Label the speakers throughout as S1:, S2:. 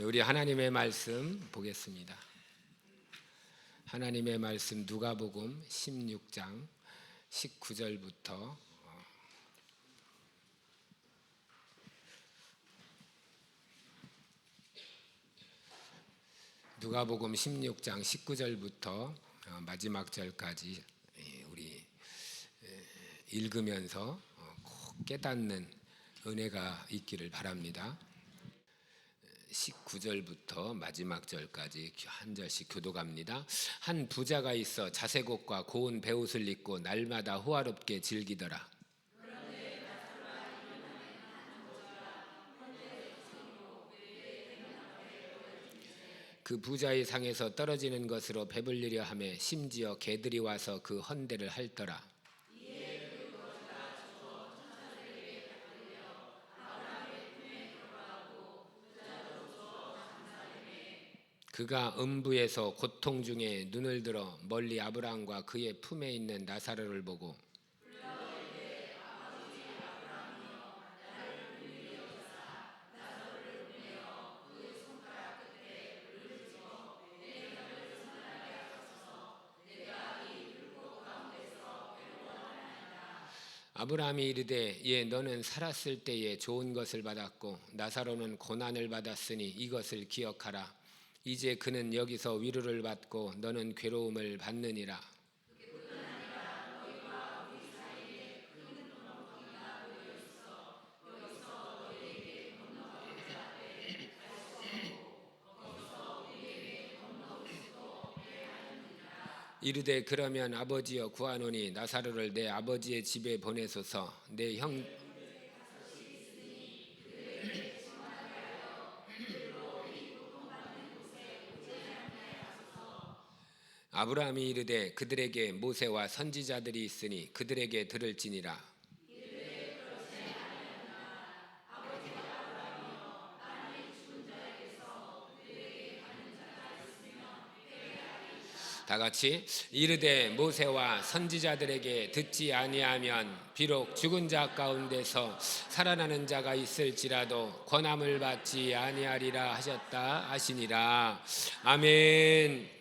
S1: 우리 하나님의 말씀 보겠습니다. 하나님의 말씀 누가복음 16장 19절부터 누가복음 16장 19절부터 마지막 절까지 우리 읽으면서 꼭 깨닫는 은혜가 있기를 바랍니다. 19절부터 마지막 절까지 한 절씩 교독합니다. 한 부자가 있어 자색옷과 고운 베옷을 입고 날마다 호화롭게 즐기더라. 그 부자의 상에서 떨어지는 것으로 배불리려 하며 심지어 개들이 와서 그 헌대를 핥더라. 그가 음부에서 고통 중에 눈을 들어 멀리 아브라함과 그의 품에 있는 나사로를 보고 아브라함이 이르되 예 너는 살았을 때에 좋은 것을 받았고 나사로는 고난을 받았으니 이것을 기억하라. 이제 그는 여기서 위로를 받고 너는 괴로움을 받느니라. 이르되 그러면 아버지여 구하노니 나사로를 내 아버지의 집에 보내소서. 내 형 아브라함이 이르되 그들에게 모세와 선지자들이 있으니 그들에게 들을지니라. 다 같이 이르되 모세와 선지자들에게 듣지 아니하면 비록 죽은 자 가운데서 살아나는 자가 있을지라도 권함을 받지 아니하리라 하셨다 하시니라. 아멘.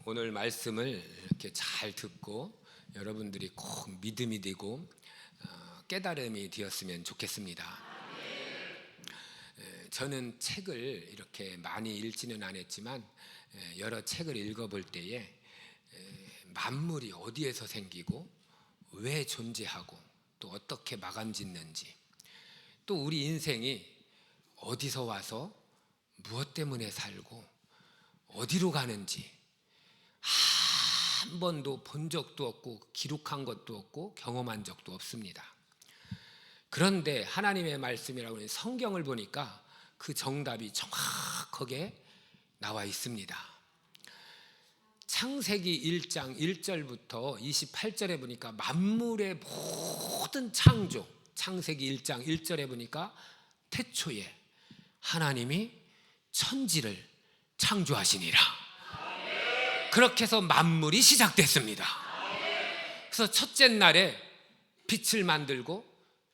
S1: 오늘 말씀을 이렇게 잘 듣고 여러분들이 꼭 믿음이 되고 깨달음이 되었으면 좋겠습니다. 저는 책을 이렇게 많이 읽지는 않았지만 여러 책을 읽어볼 때에 만물이 어디에서 생기고 왜 존재하고 또 어떻게 마감짓는지 또 우리 인생이 어디서 와서 무엇 때문에 살고 어디로 가는지 한 번도 본 적도 없고 기록한 것도 없고 경험한 적도 없습니다. 그런데 하나님의 말씀이라고 하는 성경을 보니까 그 정답이 정확하게 나와 있습니다. 창세기 1장 1절부터 28절에 보니까 만물의 모든 창조, 창세기 1장 1절에 보니까 태초에 하나님이 천지를 창조하시니라. 그렇게 해서 만물이 시작됐습니다. 그래서 첫째 날에 빛을 만들고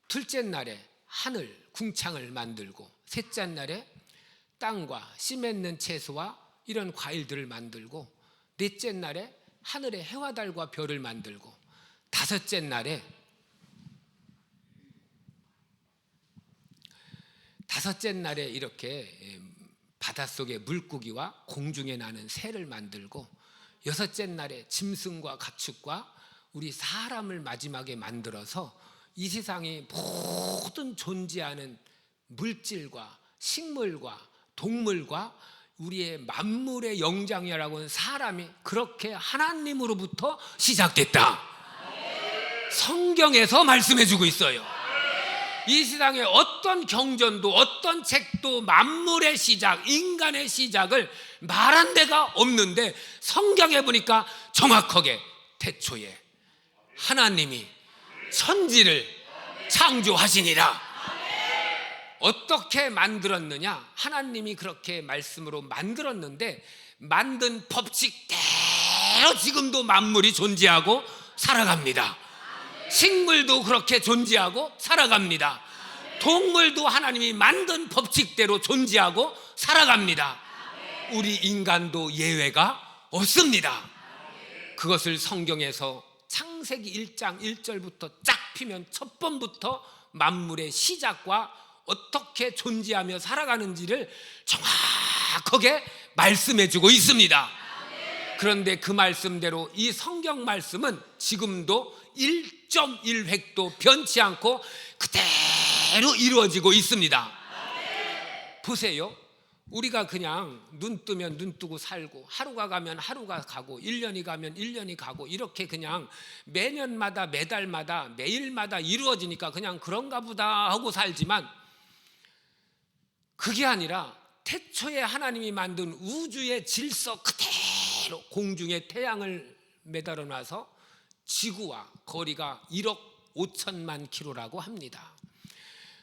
S1: 둘째 날에 하늘, 궁창을 만들고 셋째 날에 땅과 씨 맺는 채소와 이런 과일들을 만들고 넷째 날에 하늘의 해와 달과 별을 만들고 다섯째 날에 이렇게 바닷속의 물고기와 공중에 나는 새를 만들고 여섯째 날에 짐승과 가축과 우리 사람을 마지막에 만들어서 이 세상의 모든 존재하는 물질과 식물과 동물과 우리의 만물의 영장이라고 하는 사람이 그렇게 하나님으로부터 시작됐다. 성경에서 말씀해주고 있어요. 이 세상에 어떤 경전도 어떤 책도 만물의 시작, 인간의 시작을 말한 데가 없는데 성경에 보니까 정확하게 태초에 하나님이 천지를 창조하시니라. 어떻게 만들었느냐? 하나님이 그렇게 말씀으로 만들었는데 만든 법칙대로 지금도 만물이 존재하고 살아갑니다. 식물도 그렇게 존재하고 살아갑니다. 동물도 하나님이 만든 법칙대로 존재하고 살아갑니다. 우리 인간도 예외가 없습니다. 그것을 성경에서 창세기 1장 1절부터 쫙 피면 첫 번부터 만물의 시작과 어떻게 존재하며 살아가는지를 정확하게 말씀해주고 있습니다. 그런데 그 말씀대로 이 성경 말씀은 지금도 1.1획도 변치 않고 그대로 이루어지고 있습니다. 보세요. 우리가 그냥 눈 뜨면 눈 뜨고 살고, 하루가 가면 하루가 가고, 1년이 가면 1년이 가고, 이렇게 그냥 매년마다 매달마다 매일마다 이루어지니까 그냥 그런가 보다 하고 살지만, 그게 아니라 태초에 하나님이 만든 우주의 질서 그대로 공중에 태양을 매달아 놔서 지구와 거리가 1억 5천만 킬로라고 합니다.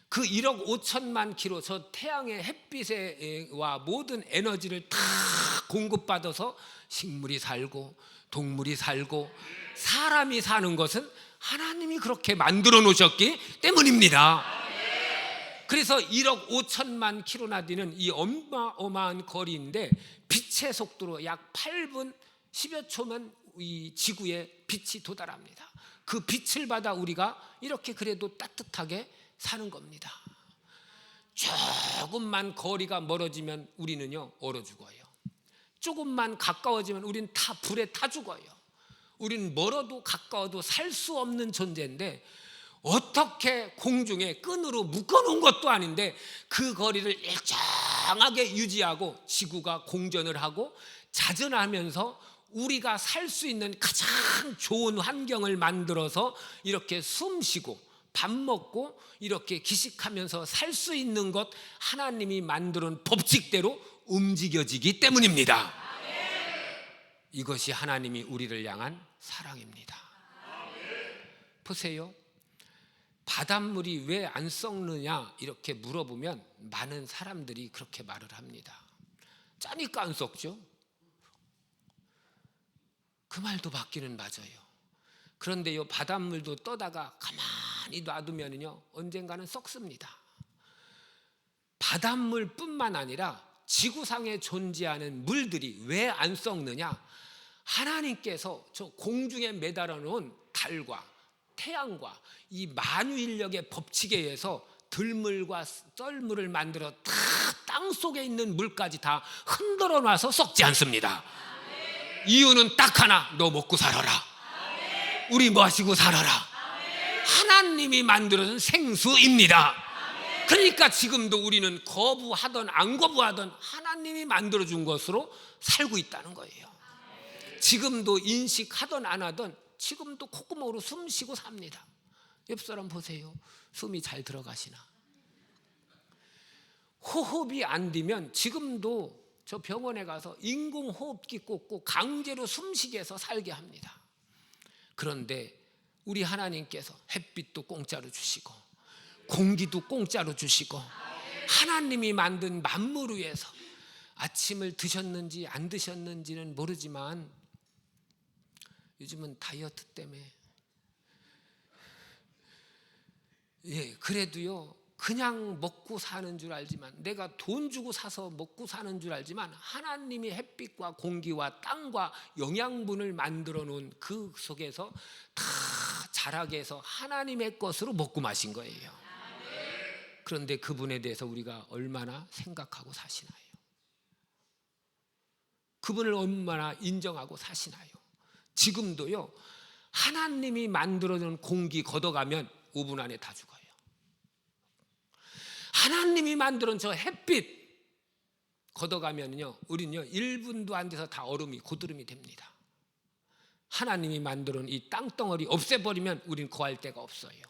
S1: 그 1억 5천만 킬로, 저 태양의 햇빛과 모든 에너지를 다 공급받아서 식물이 살고 동물이 살고 사람이 사는 것은 하나님이 그렇게 만들어 놓으셨기 때문입니다. 그래서 1억 5천만 킬로나 되는 이 어마어마한 거리인데, 빛의 속도로 약 8분 10여 초면 이 지구에 빛이 도달합니다. 그 빛을 받아 우리가 이렇게 그래도 따뜻하게 사는 겁니다. 조금만 거리가 멀어지면 우리는요 얼어 죽어요. 조금만 가까워지면 우리는 다 불에 타 죽어요. 우리는 멀어도 가까워도 살 수 없는 존재인데, 어떻게 공중에 끈으로 묶어놓은 것도 아닌데 그 거리를 일정하게 유지하고 지구가 공전을 하고 자전하면서 우리가 살 수 있는 가장 좋은 환경을 만들어서 이렇게 숨 쉬고 밥 먹고 이렇게 기식하면서 살 수 있는 것, 하나님이 만드는 법칙대로 움직여지기 때문입니다. 이것이 하나님이 우리를 향한 사랑입니다. 보세요. 바닷물이 왜 안 썩느냐 이렇게 물어보면 많은 사람들이 그렇게 말을 합니다. 짜니까 안 썩죠. 그 말도 맞기는 맞아요. 그런데요, 바닷물도 떠다가 가만히 놔두면요 언젠가는 썩습니다. 바닷물뿐만 아니라 지구상에 존재하는 물들이 왜 안 썩느냐? 하나님께서 저 공중에 매달아 놓은 달과 태양과 이 만유인력의 법칙에 의해서 들물과 썰물을 만들어 다 땅 속에 있는 물까지 다 흔들어 놔서 썩지 않습니다. 이유는 딱 하나, 너 먹고 살아라. 우리 마시고 살아라. 하나님이 만들어준 생수입니다. 그러니까 지금도 우리는 거부하던 안 거부하던 하나님이 만들어준 것으로 살고 있다는 거예요. 지금도 인식하던 안 하던 지금도 콧구멍으로 숨 쉬고 삽니다. 옆 사람 보세요. 숨이 잘 들어가시나? 호흡이 안 되면 지금도 저 병원에 가서 인공호흡기 꽂고 강제로 숨쉬게 해서 살게 합니다. 그런데 우리 하나님께서 햇빛도 공짜로 주시고 공기도 공짜로 주시고 하나님이 만든 만물 위에서 아침을 드셨는지 안 드셨는지는 모르지만 요즘은 다이어트 때문에 그래도요 그냥 먹고 사는 줄 알지만, 내가 돈 주고 사서 먹고 사는 줄 알지만 하나님이 햇빛과 공기와 땅과 영양분을 만들어 놓은 그 속에서 다 자라게 해서 하나님의 것으로 먹고 마신 거예요. 그런데 그분에 대해서 우리가 얼마나 생각하고 사시나요? 그분을 얼마나 인정하고 사시나요? 지금도요 하나님이 만들어놓은 공기 걷어가면 5분 안에 다 죽어요. 하나님이 만들어놓은 저 햇빛 걷어가면요 우리는요 1분도 안 돼서 다 얼음이 고드름이 됩니다. 하나님이 만들어놓은 이 땅덩어리 없애버리면 우리는 거할 데가 없어요.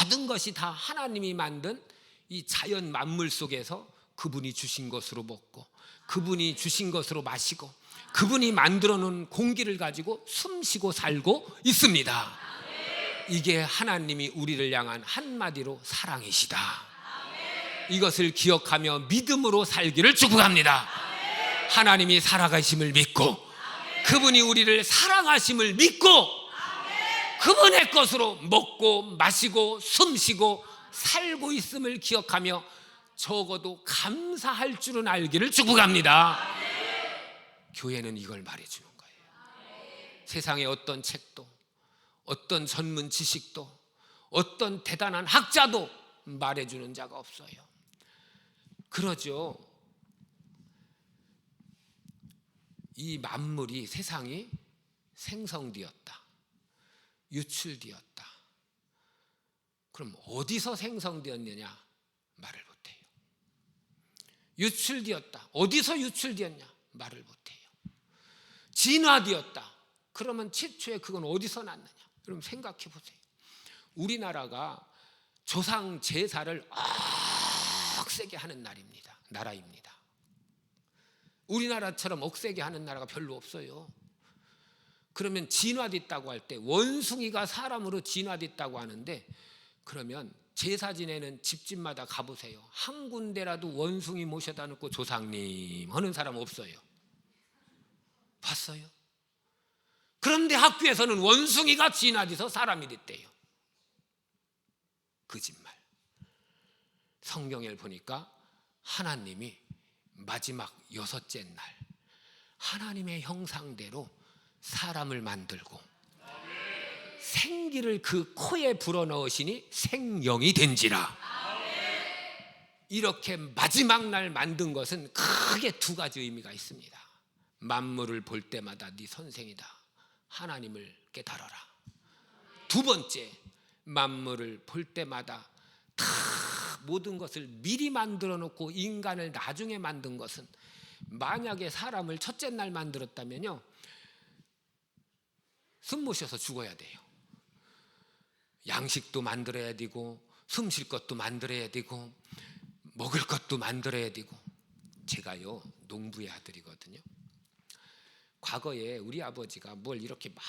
S1: 모든 것이 다 하나님이 만든 이 자연 만물 속에서 그분이 주신 것으로 먹고 그분이 주신 것으로 마시고 그분이 만들어 놓은 공기를 가지고 숨쉬고 살고 있습니다. 이게 하나님이 우리를 향한 한마디로 사랑이시다. 이것을 기억하며 믿음으로 살기를 축복합니다. 하나님이 살아가심을 믿고 그분이 우리를 사랑하심을 믿고 그분의 것으로 먹고 마시고 숨쉬고 살고 있음을 기억하며 적어도 감사할 줄은 알기를 축복합니다. 교회는 이걸 말해주는 거예요. 세상의 어떤 책도, 어떤 전문 지식도, 어떤 대단한 학자도 말해주는 자가 없어요. 그러죠. 이 만물이, 세상이 생성되었다, 유출되었다. 그럼 어디서 생성되었느냐? 말을 못해요. 유출되었다, 어디서 유출되었냐? 말을 못해요. 진화되었다, 그러면 최초에 그건 어디서 났느냐? 여러분 생각해 보세요. 우리나라가 조상 제사를 억세게 하는 나라입니다. 우리나라처럼 억세게 하는 나라가 별로 없어요. 그러면 진화됐다고 할 때, 원숭이가 사람으로 진화됐다고 하는데, 그러면 제사 지내는 집집마다 가보세요. 한 군데라도 원숭이 모셔다 놓고 조상님 하는 사람 없어요. 봤어요? 그런데 학교에서는 원숭이가 진화돼서 사람이 됐대요. 거짓말. 성경을 보니까 하나님이 마지막 6째 날 하나님의 형상대로 사람을 만들고 생기를 그 코에 불어넣으시니 생명이 된지라. 이렇게 마지막 날 만든 것은 크게 두 가지 의미가 있습니다. 만물을 볼 때마다 네 선생이다, 하나님을 깨달아라. 두 번째, 만물을 볼 때마다 다 모든 것을 미리 만들어 놓고 인간을 나중에 만든 것은, 만약에 사람을 첫째 날 만들었다면요, 숨 못 쉬어서 죽어야 돼요. 양식도 만들어야 되고, 숨 쉴 것도 만들어야 되고, 먹을 것도 만들어야 되고. 제가요, 농부의 아들이거든요. 과거에 우리 아버지가 뭘 이렇게 막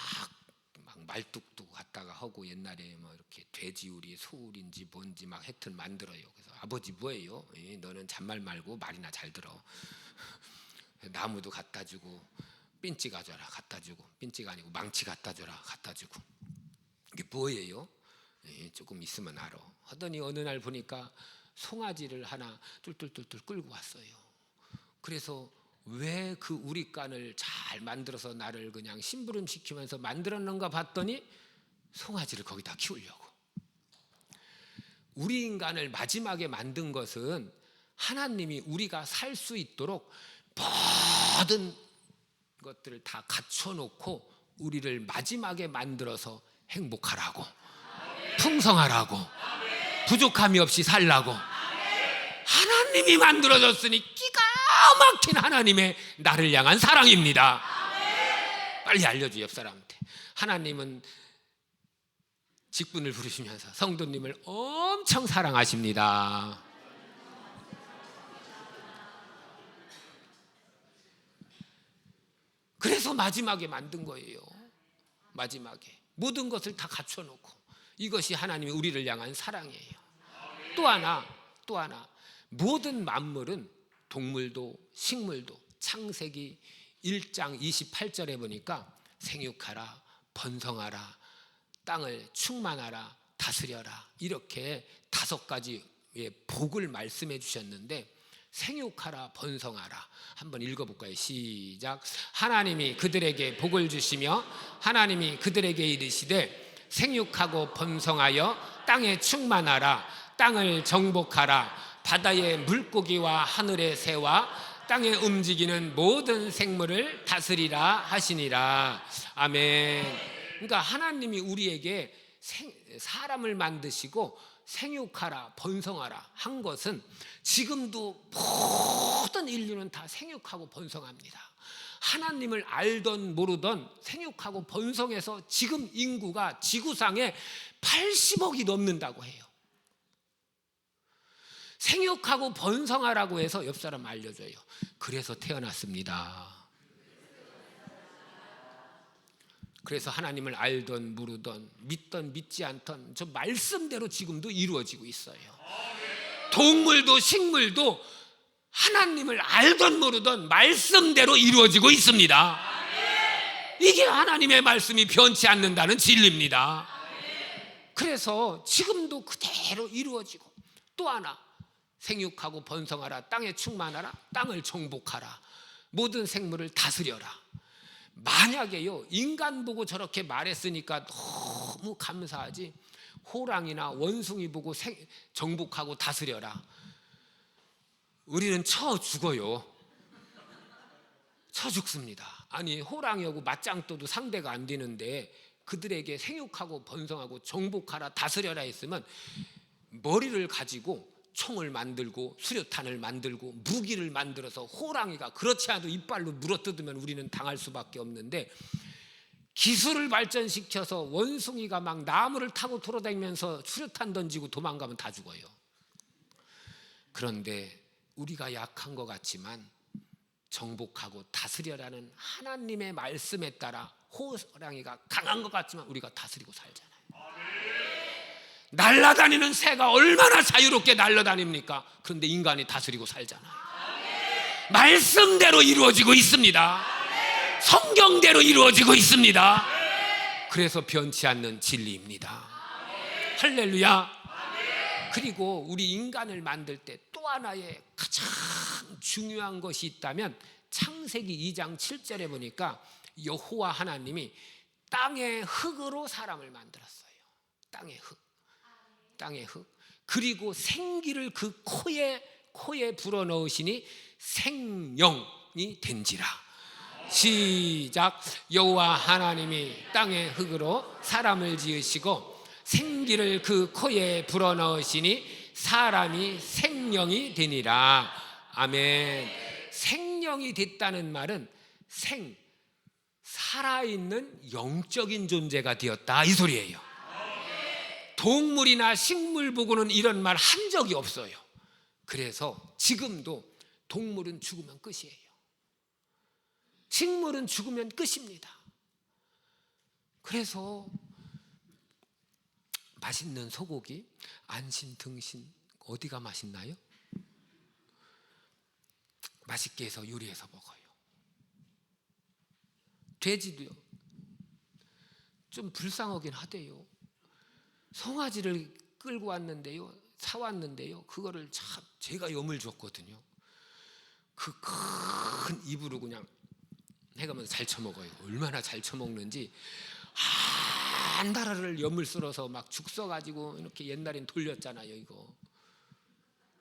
S1: 말뚝도 갖다가 하고, 옛날에 뭐 이렇게 돼지우리, 소울인지 뭔지 막 하여튼 만들어요. 그래서 아버지 뭐예요? 너는 잔말 말고 말이나 잘 들어. 나무도 갖다 주고, 핀치 가져라 갖다 주고, 핀치가 아니고 망치 갖다 줘라 갖다 주고. 이게 뭐예요? 조금 있으면 알아. 하더니 어느 날 보니까 송아지를 하나 뚫뚫뚫뚫 끌고 왔어요. 그래서 왜 그 우리간을 잘 만들어서 나를 그냥 심부름 시키면서 만들었는가 봤더니 송아지를 거기다 키우려고. 우리 인간을 마지막에 만든 것은 하나님이 우리가 살 수 있도록 모든 것들을 다 갖춰놓고 우리를 마지막에 만들어서 행복하라고, 풍성하라고, 부족함이 없이 살라고 하나님이 만들어줬으니 기가 막힌 하나님의 나를 향한 사랑입니다. 빨리 알려줘, 옆 사람한테. 하나님은 직분을 부르시면서 성도님을 엄청 사랑하십니다. 그래서 마지막에 만든 거예요. 마지막에 모든 것을 다 갖춰놓고. 이것이 하나님이 우리를 향한 사랑이에요. 또 하나, 모든 만물은, 동물도 식물도, 창세기 1장 28절에 보니까 생육하라, 번성하라, 땅을 충만하라, 다스려라, 이렇게 5가지의 복을 말씀해 주셨는데, 생육하라, 번성하라 한번 읽어볼까요? 시작. 하나님이 그들에게 복을 주시며 하나님이 그들에게 이르시되 생육하고 번성하여 땅에 충만하라, 땅을 정복하라, 바다의 물고기와 하늘의 새와 땅에 움직이는 모든 생물을 다스리라 하시니라. 아멘. 그러니까 하나님이 우리에게 사람을 만드시고 생육하라, 번성하라 한 것은, 지금도 모든 인류는 다 생육하고 번성합니다. 하나님을 알던 모르던 생육하고 번성해서 지금 인구가 지구상에 80억이 넘는다고 해요. 생육하고 번성하라고 해서 옆 사람 알려줘요. 그래서 태어났습니다. 그래서 하나님을 알던 모르던, 믿던 믿지 않던 저 말씀대로 지금도 이루어지고 있어요. 동물도 식물도 하나님을 알던 모르던 말씀대로 이루어지고 있습니다. 이게 하나님의 말씀이 변치 않는다는 진리입니다. 그래서 지금도 그대로 이루어지고, 또 하나 생육하고 번성하라, 땅에 충만하라, 땅을 정복하라, 모든 생물을 다스려라. 만약에요 인간 보고 저렇게 말했으니까 너무 감사하지, 호랑이나 원숭이 보고 정복하고 다스려라, 우리는 쳐 죽어요. 쳐 죽습니다. 아니 호랑이하고 맞짱 떠도 상대가 안 되는데 그들에게 생육하고 번성하고 정복하라 다스려라 했으면 머리를 가지고 총을 만들고 수류탄을 만들고 무기를 만들어서 호랑이가 그렇지 않아도 이빨로 물어뜯으면 우리는 당할 수밖에 없는데, 기술을 발전시켜서 원숭이가 막 나무를 타고 돌아다니면서 수류탄 던지고 도망가면 다 죽어요. 그런데 우리가 약한 것 같지만 정복하고 다스려라는 하나님의 말씀에 따라 호랑이가 강한 것 같지만 우리가 다스리고 살잖아요. 날아다니는 새가 얼마나 자유롭게 날아다닙니까? 그런데 인간이 다스리고 살잖아요. 말씀대로 이루어지고 있습니다. 성경대로 이루어지고 있습니다. 그래서 변치 않는 진리입니다. 할렐루야. 그리고 우리 인간을 만들 때 또 하나의 가장 중요한 것이 있다면, 창세기 2장 7절에 보니까 여호와 하나님이 땅의 흙으로 사람을 만들었어요. 땅의 흙. 그리고 생기를 그 코에 불어넣으시니 생명이 된지라. 시작. 여호와 하나님이 땅의 흙으로 사람을 지으시고 생기를 그 코에 불어넣으시니 사람이 생명이 되니라. 아멘. 생명이 됐다는 말은 살아있는 영적인 존재가 되었다 이 소리예요. 동물이나 식물 보고는 이런 말 한 적이 없어요. 그래서 지금도 동물은 죽으면 끝이에요. 식물은 죽으면 끝입니다. 그래서 맛있는 소고기, 안심, 등심 어디가 맛있나요? 맛있게 해서 요리해서 먹어요. 돼지도요. 좀 불쌍하긴 하대요. 송아지를 끌고 왔는데요, 사왔는데요, 그거를 참 제가 염을 줬거든요. 그 큰 입으로 그냥 해가면서 잘 처먹어요. 얼마나 잘 처먹는지. 한 달을 염을 쓸어서 막 죽 써가지고 이렇게 옛날엔 돌렸잖아요. 이거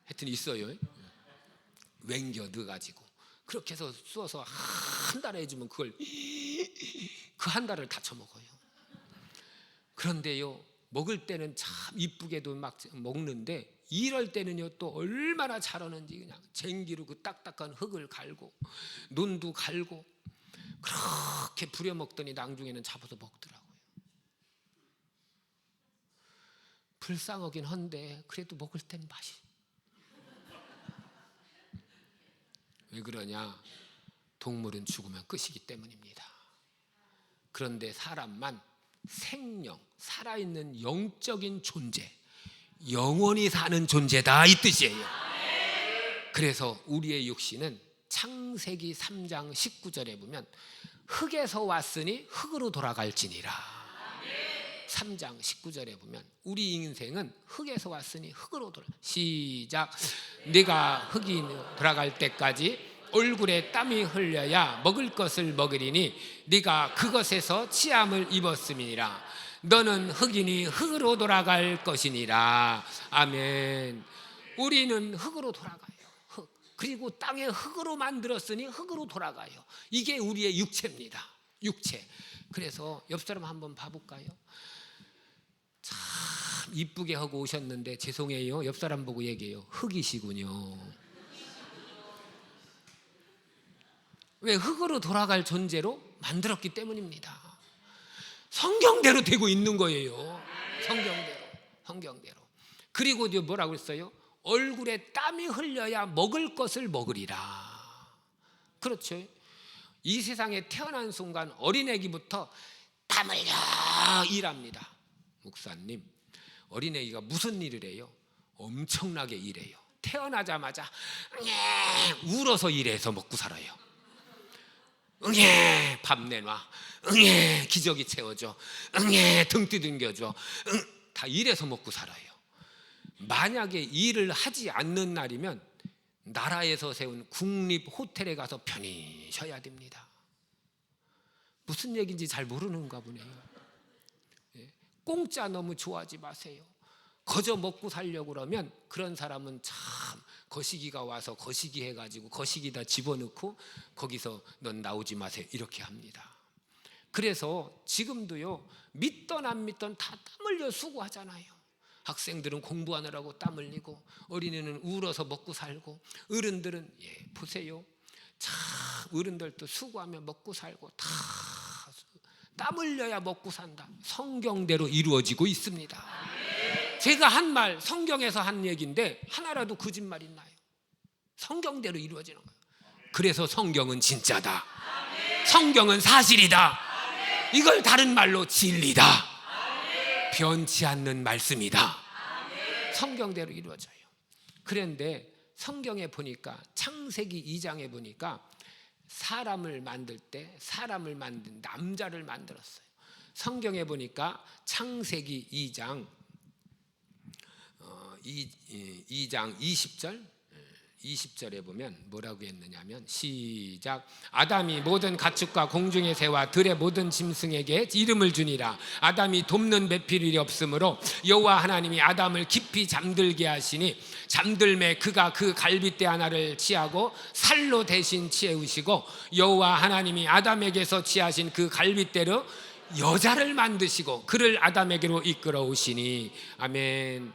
S1: 하여튼 있어요. 웽겨 넣어가지고 그렇게 해서 쏘서 한 달에 해주면 그걸 그 한 달을 다 처먹어요. 그런데요, 먹을 때는 참 이쁘게도 막 먹는데 이럴 때는요 또 얼마나 잘하는지, 그냥 쟁기로 그 딱딱한 흙을 갈고 논도 갈고 그렇게 부려먹더니 나중에는 잡아서 먹더라고요. 불쌍하긴 한데 그래도 먹을 땐 맛이. 왜 그러냐? 동물은 죽으면 끝이기 때문입니다. 그런데 사람만 생명, 살아있는 영적인 존재, 영원히 사는 존재다 이 뜻이에요. 그래서 우리의 육신은 창세기 3장 19절에 보면 흙에서 왔으니 흙으로 돌아갈지니라. 3장 19절에 보면 우리 인생은 흙에서 왔으니 흙으로 시작. 네가 흙이 돌아갈 때까지 얼굴에 땀이 흘려야 먹을 것을 먹으리니 네가 그것에서 치함을 입었음이니라. 너는 흙이니 흙으로 돌아갈 것이니라. 아멘. 우리는 흙으로 돌아가요. 흙. 그리고 땅에 흙으로 만들었으니 흙으로 돌아가요. 이게 우리의 육체입니다. 육체. 그래서 옆 사람 한번 봐볼까요? 참 이쁘게 하고 오셨는데 죄송해요. 옆 사람 보고 얘기해요. 흙이시군요. 왜? 흙으로 돌아갈 존재로 만들었기 때문입니다. 성경대로 되고 있는 거예요. 성경대로. 그리고 뭐라고 했어요? 얼굴에 땀이 흘려야 먹을 것을 먹으리라. 그렇죠. 이 세상에 태어난 순간 어린애기부터 땀 흘려 일합니다. 목사님, 어린애기가 무슨 일을 해요? 엄청나게 일해요. 태어나자마자 울어서 일해서 먹고 살아요. 밥 내놔. 기저귀 채워줘. 등 두들겨줘. 다 일해서 먹고 살아요. 만약에 일을 하지 않는 날이면 나라에서 세운 국립 호텔에 가서 편히 쉬어야 됩니다. 무슨 얘기인지 잘 모르는가 보네요. 공짜 너무 좋아하지 마세요. 거저 먹고 살려고 그러면 그런 사람은 참 거시기가 와서 거시기 해가지고 거시기다 집어넣고 거기서 넌 나오지 마세요 이렇게 합니다. 그래서 지금도요, 믿던 안 믿던 다 땀 흘려 수고하잖아요. 학생들은 공부하느라고 땀 흘리고, 어린이는 울어서 먹고 살고, 어른들은 보세요, 참 어른들도 수고하며 먹고 살고 다 땀 흘려야 먹고 산다. 성경대로 이루어지고 있습니다. 제가 한 말 성경에서 한 얘기인데 하나라도 거짓말 있나요? 성경대로 이루어지는 거예요. 그래서 성경은 진짜다. 성경은 사실이다. 이걸 다른 말로 진리다. 변치 않는 말씀이다. 성경대로 이루어져요. 그런데 성경에 보니까 창세기 2장에 보니까 사람을 만들 때 사람을 만든 남자를 만들었어요. 성경에 보니까 창세기 2장 20절에 보면 뭐라고 했느냐면, 시작. 아담이 모든 가축과 공중의 새와 들의 모든 짐승에게 이름을 주니라. 아담이 돕는 매필 일이 없으므로 여호와 하나님이 아담을 깊이 잠들게 하시니 잠들매 그가 그 갈빗대 하나를 취하고 살로 대신 채우시고 여호와 하나님이 아담에게서 취하신 그 갈빗대로 여자를 만드시고 그를 아담에게로 이끌어 오시니. 아멘.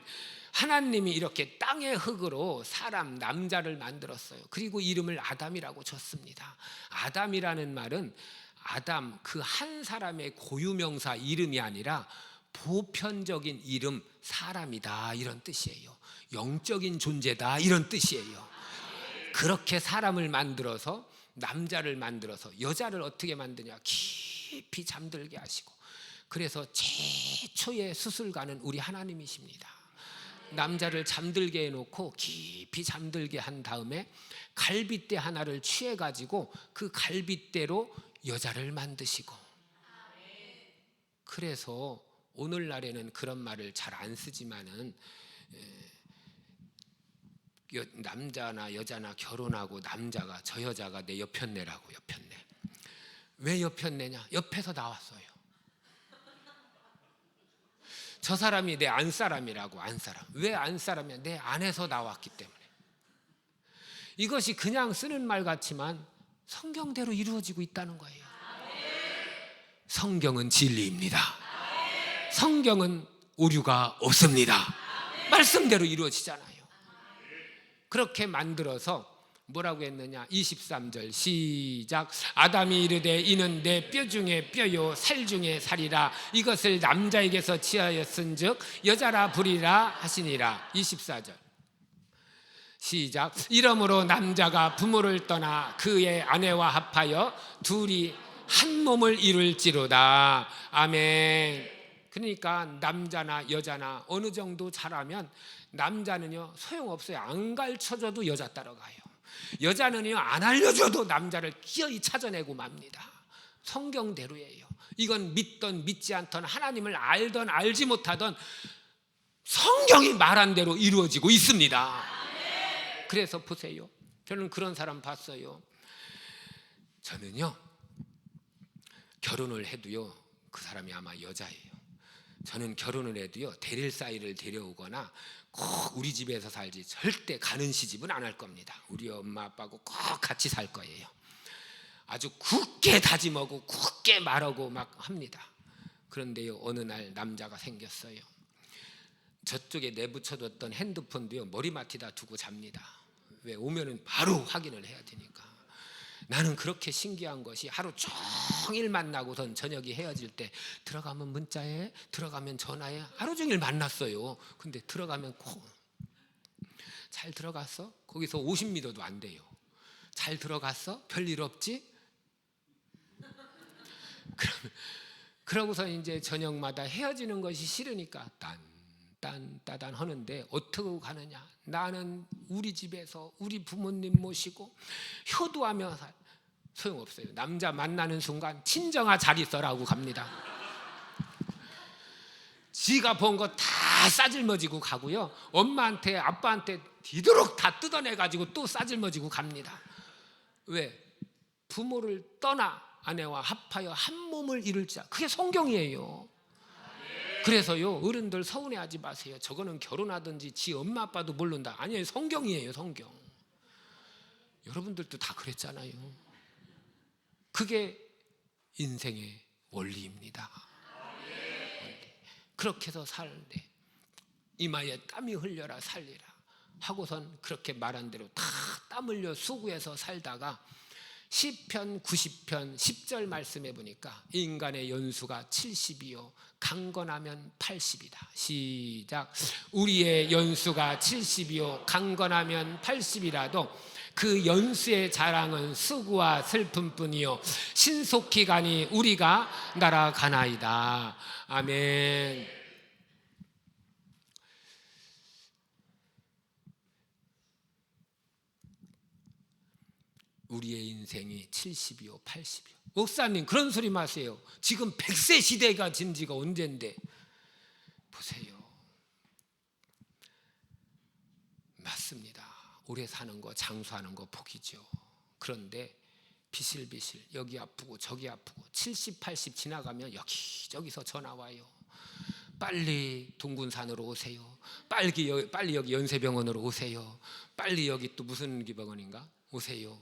S1: 하나님이 이렇게 땅의 흙으로 사람 남자를 만들었어요. 그리고 이름을 아담이라고 줬습니다. 아담이라는 말은 아담 그 한 사람의 고유명사 이름이 아니라 보편적인 이름, 사람이다 이런 뜻이에요. 영적인 존재다 이런 뜻이에요. 그렇게 사람을 만들어서, 남자를 만들어서 여자를 어떻게 만드냐, 깊이 잠들게 하시고, 그래서 최초의 수술가는 우리 하나님이십니다. 남자를 잠들게 해놓고 깊이 잠들게 한 다음에 갈빗대 하나를 취해가지고 그 갈빗대로 여자를 만드시고, 그래서 오늘날에는 그런 말을 잘 안 쓰지만은 남자나 여자나 결혼하고 남자가 저 여자가 내 옆편내라고, 옆편내. 왜 옆편내냐? 옆에서 나왔어요. 저 사람이 내 안사람이라고. 안사람. 왜 안사람이야? 내 안에서 나왔기 때문에. 이것이 그냥 쓰는 말 같지만 성경대로 이루어지고 있다는 거예요. 성경은 진리입니다. 성경은 오류가 없습니다. 말씀대로 이루어지잖아요. 그렇게 만들어서 뭐라고 했느냐? 23절 시작. 아담이 이르되 이는 내 뼈 중에 뼈요 살 중에 살이라. 이것을 남자에게서 취하였은즉 여자라 부리라 하시니라. 24절 시작. 이러므로 남자가 부모를 떠나 그의 아내와 합하여 둘이 한 몸을 이룰지로다. 아멘. 그러니까 남자나 여자나 어느 정도 잘하면 남자는요 소용없어요. 안 가르쳐줘도 여자 따라가요. 여자는요 안 알려줘도 남자를 기어이 찾아내고 맙니다. 성경대로예요. 이건 믿던 믿지 않던, 하나님을 알던 알지 못하던 성경이 말한 대로 이루어지고 있습니다. 그래서 보세요. 저는 그런 사람 봤어요. 저는요 결혼을 해도요, 그 사람이 아마 여자예요. 저는 결혼을 해도요 데릴 사이를 데려오거나 꼭 우리 집에서 살지 절대 가는 시집은 안 할 겁니다. 우리 엄마 아빠하고 꼭 같이 살 거예요. 아주 굳게 다짐하고 굳게 말하고 막 합니다. 그런데요 어느 날 남자가 생겼어요. 저쪽에 내붙여뒀던 핸드폰도요 머리맡에다 두고 잡니다. 왜? 오면은 바로 확인을 해야 되니까. 나는 그렇게 신기한 것이 하루 종일 만나고선 저녁에 헤어질 때 들어가면 문자해, 들어가면 전화해. 하루 종일 만났어요. 근데 들어가면 잘 들어갔어? 거기서 50m도 안 돼요. 잘 들어갔어? 별일 없지? 그러고서 이제 저녁마다 헤어지는 것이 싫으니까 따단 하는데 어떻게 가느냐? 나는 우리 집에서 우리 부모님 모시고 효도하며 소용없어요. 남자 만나는 순간 친정아 잘 있어라고 갑니다. 지가 본 거 다 싸질머지고 가고요. 엄마한테 아빠한테 뒤도록 다 뜯어내가지고 또 싸질머지고 갑니다. 왜? 부모를 떠나 아내와 합하여 한 몸을 이룰 자. 그게 성경이에요. 그래서요, 어른들 서운해하지 마세요. 저거는 결혼하든지 지 엄마 아빠도 모른다. 아니에요, 성경이에요, 성경. 여러분들도 다 그랬잖아요. 그게 인생의 원리입니다. 그렇게 해서 살래. 이마에 땀이 흘려라 살리라 하고선 그렇게 말한 대로 다 땀 흘려 수고해서 살다가 시편 90편 10절 말씀해 보니까 인간의 연수가 70이요 강건하면 80이다. 시작. 우리의 연수가 70이요 강건하면 80이라도 그 연수의 자랑은 수고와 슬픔뿐이요 신속히 가니 우리가 날아가나이다. 아멘. 우리의 인생이 70이요 80이요. 목사님 그런 소리 마세요. 지금 100세 시대가 진 지가 언젠데. 보세요. 맞습니다. 오래 사는 거 장수하는 거 복이죠. 그런데 비실비실 여기 아프고 저기 아프고 70, 80 지나가면 여기저기서 전화 와요. 빨리 동군산으로 오세요. 빨리 여기 연세병원으로 오세요. 빨리 여기 또 무슨 기병원인가 오세요.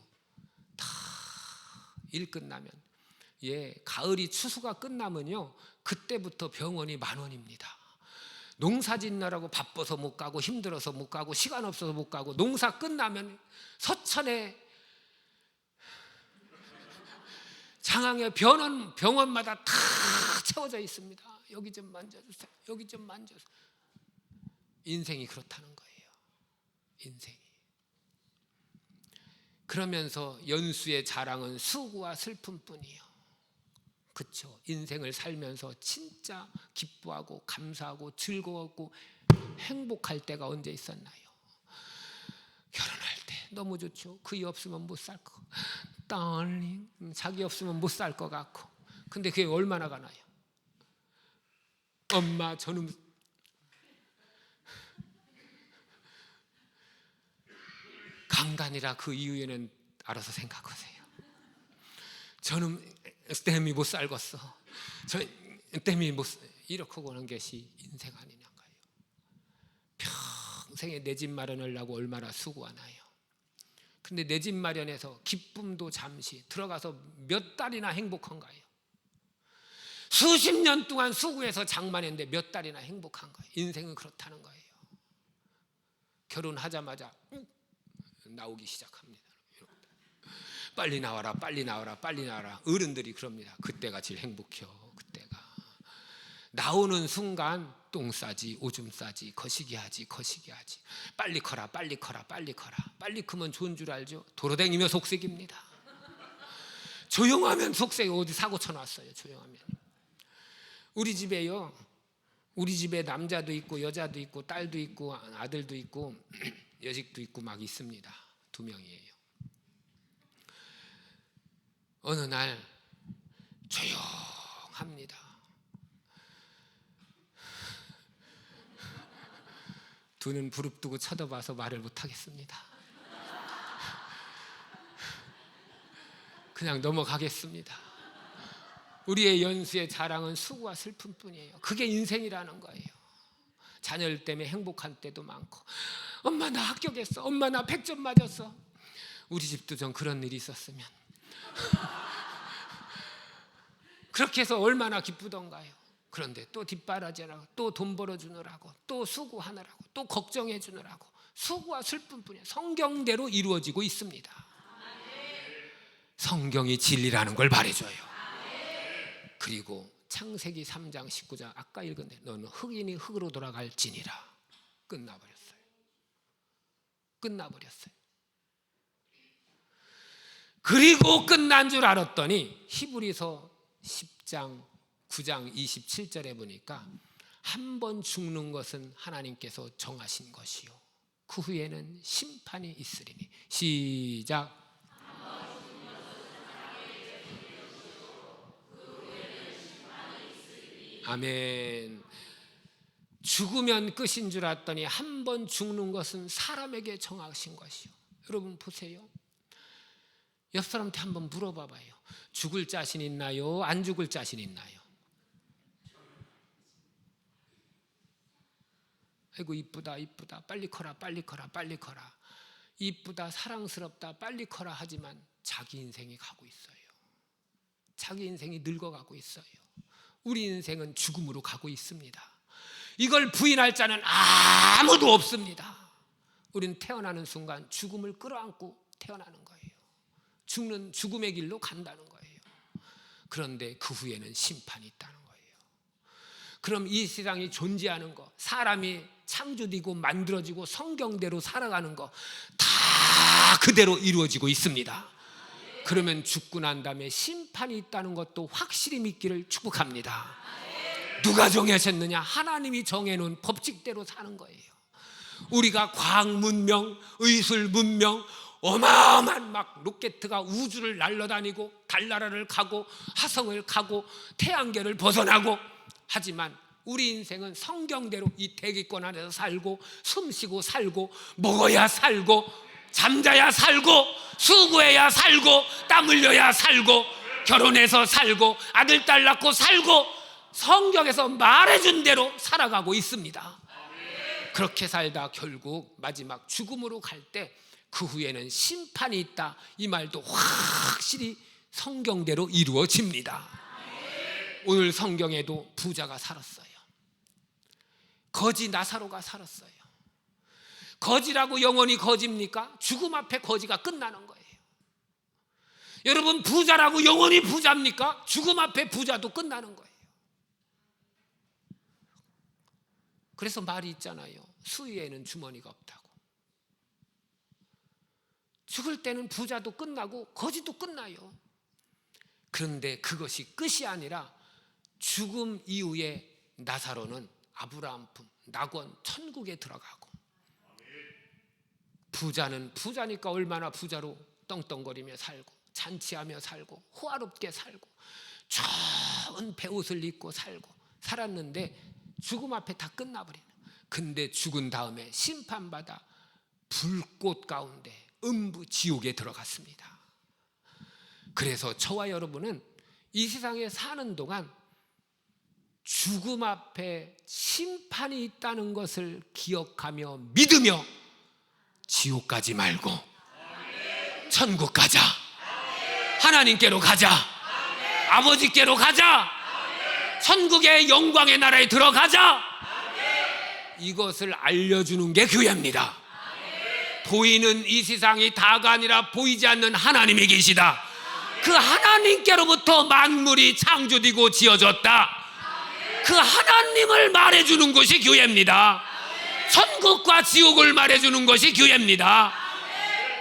S1: 다 일 끝나면 가을이 추수가 끝나면요 그때부터 병원이 10,000원입니다. 농사 짓느라고 바빠서 못 가고 힘들어서 못 가고 시간 없어서 못 가고 농사 끝나면 서천에 장항에 병원마다 다 채워져 있습니다. 여기 좀 만져주세요. 여기 좀 만져주세요. 인생이 그렇다는 거예요. 인생이. 그러면서 연수의 자랑은 수고와 슬픔뿐이요. 그렇죠. 인생을 살면서 진짜 기뻐하고 감사하고 즐거웠고 행복할 때가 언제 있었나요? 결혼할 때 너무 좋죠. 그이 없으면 못 살 거. 달링 자기 없으면 못 살 것 같고. 근데 그게 얼마나 가나요? 엄마 저는 강간이라 그 이후에는 알아서 생각하세요. 저는 때문에 못 살겠어. 저 때문에 못 이렇게 보는 것이 인생 아니냐고요. 평생에 내 집 마련하려고 얼마나 수고하나요. 근데 내 집 마련해서 기쁨도 잠시 들어가서 몇 달이나 행복한가요? 수십 년 동안 수고해서 장만했는데 몇 달이나 행복한 거예요. 인생은 그렇다는 거예요. 결혼하자마자 나오기 시작합니다. 빨리 나와라 빨리 나와라 빨리 나와라. 어른들이 그럽니다. 그때가 제일 행복해요. 그때가 나오는 순간 똥 싸지 오줌 싸지 거시기 하지 빨리 커라 빨리 커라 빨리 커라. 빨리 크면 좋은 줄 알죠? 도로다니며 속색입니다. 조용하면 속색이 어디 사고 쳐놨어요. 조용하면. 우리 집에요, 우리 집에 남자도 있고 여자도 있고 딸도 있고 아들도 있고 여직도 있고 막 있습니다. 2명이에요. 어느 날 조용합니다. 두 눈 부릅뜨고 쳐다봐서 말을 못하겠습니다. 그냥 넘어가겠습니다. 우리의 연수의 자랑은 수고와 슬픔뿐이에요. 그게 인생이라는 거예요. 자녀들 때문에 행복한 때도 많고, 엄마 나 합격했어, 엄마 나 100점 맞았어. 우리 집도 좀 그런 일이 있었으면 그렇게 해서 얼마나 기쁘던가요. 그런데 또 뒷바라지라고, 또 돈 벌어주느라고, 또 수고하느라고, 또 걱정해 주느라고 수고와 슬픔뿐이에요. 성경대로 이루어지고 있습니다. 성경이 진리라는 걸 말해줘요. 그리고 창세기 3장 19절 아까 읽은데 너는 흙이니 흙으로 돌아갈지니라. 끝나버렸어요. 끝나버렸어요. 그리고 끝난 줄 알았더니 히브리서 10장 9장 27절에 보니까 한 번 죽는 것은 하나님께서 정하신 것이요 그 후에는 심판이 있으리니. 시작. 아멘. 죽으면 끝인 줄 알았더니 한 번 죽는 것은 사람에게 정하신 것이요. 여러분 보세요. 옆 사람한테 한번 물어봐 봐요. 죽을 자신 있나요? 안 죽을 자신 있나요? 아이고 이쁘다 이쁘다 빨리 커라 빨리 커라 빨리 커라, 이쁘다 사랑스럽다 빨리 커라 하지만 자기 인생이 가고 있어요. 자기 인생이 늙어가고 있어요. 우리 인생은 죽음으로 가고 있습니다. 이걸 부인할 자는 아무도 없습니다. 우리는 태어나는 순간 죽음을 끌어안고 태어나는 거예요. 죽음의 길로 간다는 거예요. 그런데 그 후에는 심판이 있다는 거예요. 그럼 이 세상이 존재하는 거, 사람이 창조되고 만들어지고 성경대로 살아가는 거 다 그대로 이루어지고 있습니다. 그러면 죽고 난 다음에 심판이 있다는 것도 확실히 믿기를 축복합니다. 누가 정하셨느냐? 하나님이 정해놓은 법칙대로 사는 거예요. 우리가 과학 문명, 의술 문명, 어마어마한 막 로켓트가 우주를 날아다니고 달나라를 가고 화성을 가고 태양계를 벗어나고 하지만 우리 인생은 성경대로 이 대기권 안에서 살고 숨쉬고 살고 먹어야 살고 잠자야 살고 수고해야 살고 땀 흘려야 살고 결혼해서 살고 아들 딸 낳고 살고 성경에서 말해준 대로 살아가고 있습니다. 그렇게 살다 결국 마지막 죽음으로 갈 때 그 후에는 심판이 있다, 이 말도 확실히 성경대로 이루어집니다. 오늘 성경에도 부자가 살았어요. 거지 나사로가 살았어요. 거지라고 영원히 거지입니까? 죽음 앞에 거지가 끝나는 거예요. 여러분 부자라고 영원히 부자입니까? 죽음 앞에 부자도 끝나는 거예요. 그래서 말이 있잖아요. 수위에는 주머니가 없다고. 죽을 때는 부자도 끝나고 거지도 끝나요. 그런데 그것이 끝이 아니라 죽음 이후에 나사로는 아브라함 품, 낙원, 천국에 들어가고, 부자는 부자니까 얼마나 부자로 떵떵거리며 살고 잔치하며 살고 호화롭게 살고 좋은 베옷을 입고 살고 살았는데 죽음 앞에 다 끝나버리는. 근데 죽은 다음에 심판받아 불꽃 가운데 음부 지옥에 들어갔습니다. 그래서 저와 여러분은 이 세상에 사는 동안 죽음 앞에 심판이 있다는 것을 기억하며 믿으며 지옥 가지 말고 천국 가자, 하나님께로 가자, 아버지께로 가자, 천국의 영광의 나라에 들어가자, 이것을 알려주는 게 교회입니다. 보이는 이 세상이 다가 아니라 보이지 않는 하나님이 계시다. 그 하나님께로부터 만물이 창조되고 지어졌다. 그 하나님을 말해주는 것이 교회입니다. 천국과 지옥을 말해주는 것이 교회입니다.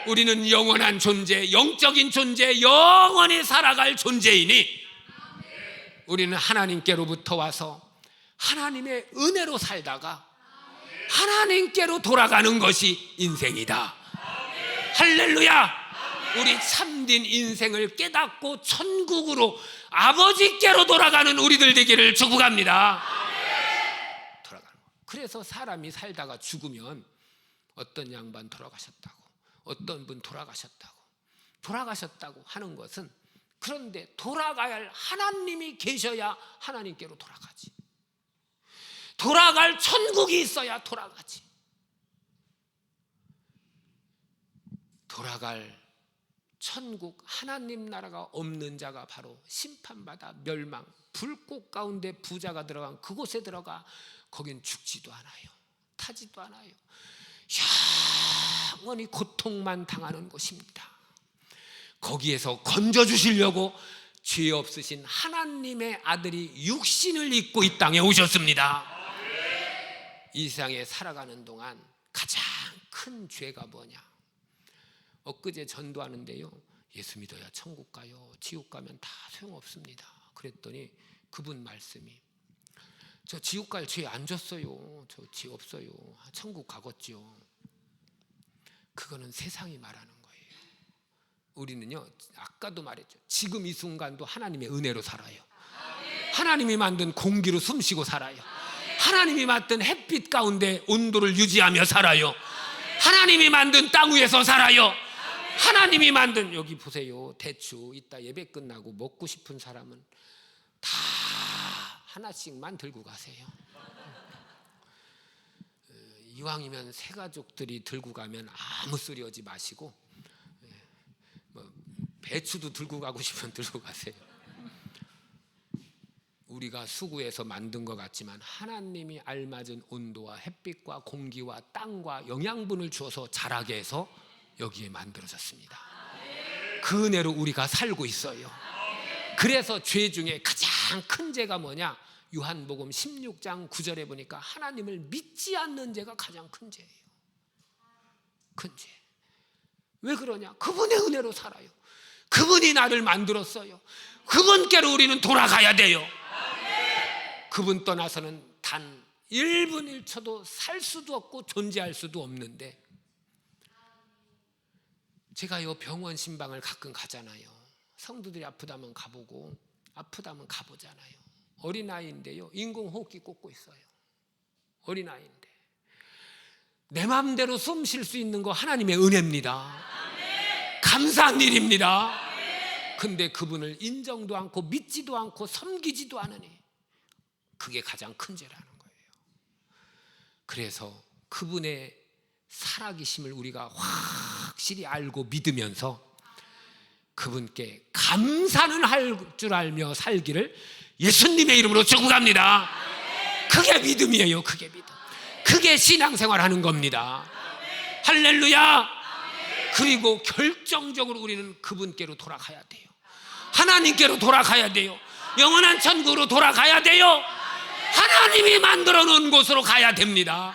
S1: 우리는 영원한 존재, 영적인 존재, 영원히 살아갈 존재이니 우리는 하나님께로부터 와서 하나님의 은혜로 살다가 하나님께로 돌아가는 것이 인생이다. 할렐루야. 우리 참된 인생을 깨닫고 천국으로 아버지께로 돌아가는 우리들 되기를 축복합니다. 돌아가는 거. 그래서 사람이 살다가 죽으면 어떤 양반 돌아가셨다고, 어떤 분 돌아가셨다고 하는 것은, 그런데 돌아가야 할 하나님이 계셔야 하나님께로 돌아가지. 돌아갈 천국이 있어야 돌아가지. 돌아갈 천국, 하나님 나라가 없는 자가 바로 심판받아 멸망, 불꽃 가운데 부자가 들어간 그곳에 들어가 거긴 죽지도 않아요. 타지도 않아요. 영원히 고통만 당하는 곳입니다. 거기에서 건져주시려고 죄 없으신 하나님의 아들이 육신을 입고 이 땅에 오셨습니다. 이 세상에 살아가는 동안 가장 큰 죄가 뭐냐? 엊그제 전도하는데요, 예수 믿어야 천국 가요, 지옥 가면 다 소용없습니다. 그랬더니 그분 말씀이, 저 지옥 갈 죄 안 졌어요. 저 죄 없어요. 천국 가겠지요. 그거는 세상이 말하는 거예요. 우리는요, 아까도 말했죠. 지금 이 순간도 하나님의 은혜로 살아요. 하나님이 만든 공기로 숨쉬고 살아요. 하나님이 만든 햇빛 가운데 온도를 유지하며 살아요. 하나님이 만든 땅 위에서 살아요. 하나님이 만든, 여기 보세요. 대추 이따 예배 끝나고 먹고 싶은 사람은 다 하나씩만 들고 가세요. 이왕이면 새 가족들이 들고 가면 아무 소리 하지 마시고, 배추도 들고 가고 싶으면 들고 가세요. 우리가 수구에서 만든 것 같지만 하나님이 알맞은 온도와 햇빛과 공기와 땅과 영양분을 주어서 자라게 해서 여기에 만들어졌습니다. 그 은혜로 우리가 살고 있어요. 그래서 죄 중에 가장 큰 죄가 뭐냐? 요한복음 16장 9절에 보니까 하나님을 믿지 않는 죄가 가장 큰 죄예요. 큰 죄. 왜 그러냐? 그분의 은혜로 살아요. 그분이 나를 만들었어요. 그분께로 우리는 돌아가야 돼요. 그분 떠나서는 단 1분 1초도 살 수도 없고 존재할 수도 없는데, 제가요 병원 신방을 가끔 가잖아요. 성도들이 아프다면 가보고 아프다면 가보잖아요. 어린아이인데요 인공호흡기 꽂고 있어요. 어린아이인데 내 마음대로 숨 쉴 수 있는 거 하나님의 은혜입니다. 감사한 일입니다. 근데 그분을 인정도 않고 믿지도 않고 섬기지도 않으니 그게 가장 큰 죄라는 거예요. 그래서 그분의 살아계심을 우리가 확실히 알고 믿으면서 그분께 감사는 할 줄 알며 살기를 예수님의 이름으로 축복합니다. 그게 믿음이에요. 그게 믿음. 그게 신앙생활하는 겁니다. 할렐루야. 그리고 결정적으로 우리는 그분께로 돌아가야 돼요. 하나님께로 돌아가야 돼요. 영원한 천국으로 돌아가야 돼요. 하나님이 만들어 놓은 곳으로 가야 됩니다.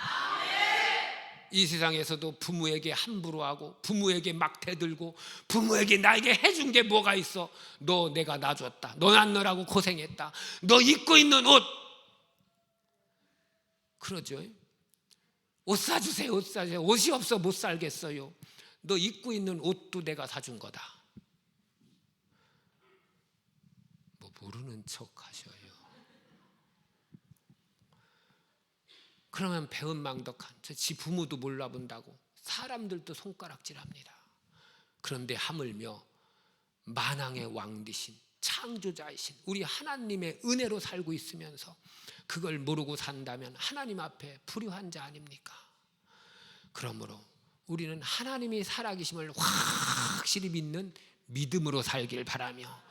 S1: 이 세상에서도 부모에게 함부로 하고 부모에게 막 대들고 부모에게 나에게 해준 게 뭐가 있어? 너 내가 놔줬다. 너 낳느라고 고생했다. 너 입고 있는 옷, 그러죠. 옷 사주세요. 옷 사주세요. 옷이 없어 못 살겠어요. 너 입고 있는 옷도 내가 사준 거다. 뭐 모르는 척 하셔요. 그러면 배은망덕한, 지 부모도 몰라본다고 사람들도 손가락질합니다. 그런데 하물며 만왕의 왕 되신 창조자이신 우리 하나님의 은혜로 살고 있으면서 그걸 모르고 산다면 하나님 앞에 불효한 자 아닙니까? 그러므로 우리는 하나님이 살아계심을 확실히 믿는 믿음으로 살길 바라며,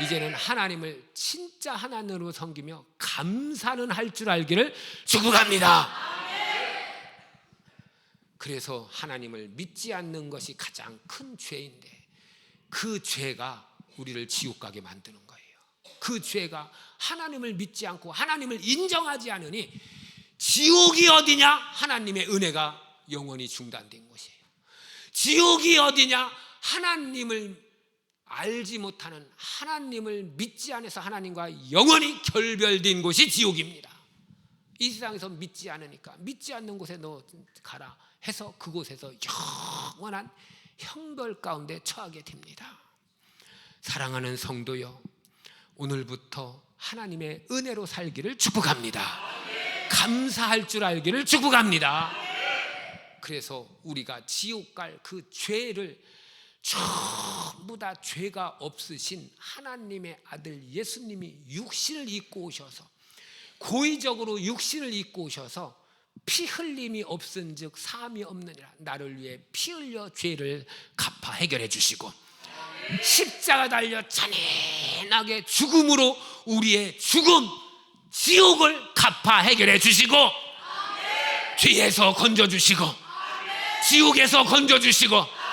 S1: 이제는 하나님을 진짜 하나님으로 섬기며 감사는 할 줄 알기를 축복합니다. 그래서 하나님을 믿지 않는 것이 가장 큰 죄인데, 그 죄가 우리를 지옥 가게 만드는 거예요. 그 죄가 하나님을 믿지 않고 하나님을 인정하지 않으니 지옥이 어디냐? 하나님의 은혜가 영원히 중단된 곳이에요. 지옥이 어디냐? 하나님을 알지 못하는, 하나님을 믿지 않아서 하나님과 영원히 결별된 곳이 지옥입니다. 이 세상에서 믿지 않으니까 믿지 않는 곳에 너 가라 해서 그곳에서 영원한 형벌 가운데 처하게 됩니다. 사랑하는 성도여, 오늘부터 하나님의 은혜로 살기를 축복합니다. 감사할 줄 알기를 축복합니다. 그래서 우리가 지옥 갈 그 죄를 전부 다 죄가 없으신 하나님의 아들 예수님이 육신을 입고 오셔서, 고의적으로 육신을 입고 오셔서 피 흘림이 없은즉 사함이 없느니라, 나를 위해 피 흘려 죄를 갚아 해결해 주시고 십자가 달려 잔인하게 죽음으로 우리의 죽음 지옥을 갚아 해결해 주시고 죄에서 건져주시고 지옥에서 건져주시고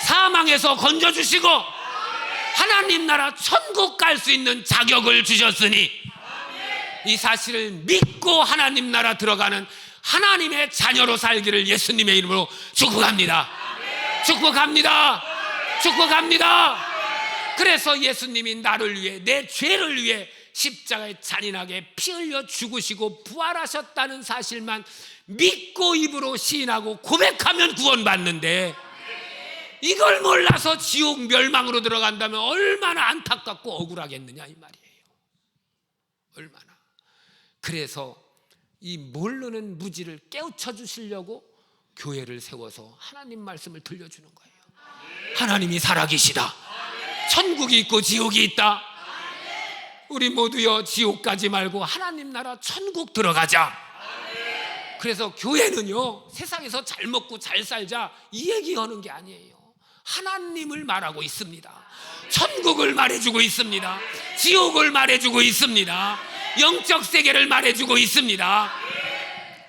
S1: 사망에서 건져주시고 하나님 나라 천국 갈 수 있는 자격을 주셨으니 이 사실을 믿고 하나님 나라 들어가는 하나님의 자녀로 살기를 예수님의 이름으로 축복합니다. 축복합니다. 축복합니다. 그래서 예수님이 나를 위해, 내 죄를 위해 십자가에 잔인하게 피 흘려 죽으시고 부활하셨다는 사실만 믿고 입으로 시인하고 고백하면 구원받는데, 이걸 몰라서 지옥 멸망으로 들어간다면 얼마나 안타깝고 억울하겠느냐 이 말이에요. 얼마나. 그래서 이 모르는 무지를 깨우쳐 주시려고 교회를 세워서 하나님 말씀을 들려주는 거예요. 하나님이 살아계시다. 천국이 있고 지옥이 있다. 우리 모두여 지옥 가지 말고 하나님 나라 천국 들어가자. 그래서 교회는요, 세상에서 잘 먹고 잘 살자 이 얘기하는 게 아니에요. 하나님을 말하고 있습니다. 천국을 말해주고 있습니다. 지옥을 말해주고 있습니다. 영적 세계를 말해주고 있습니다.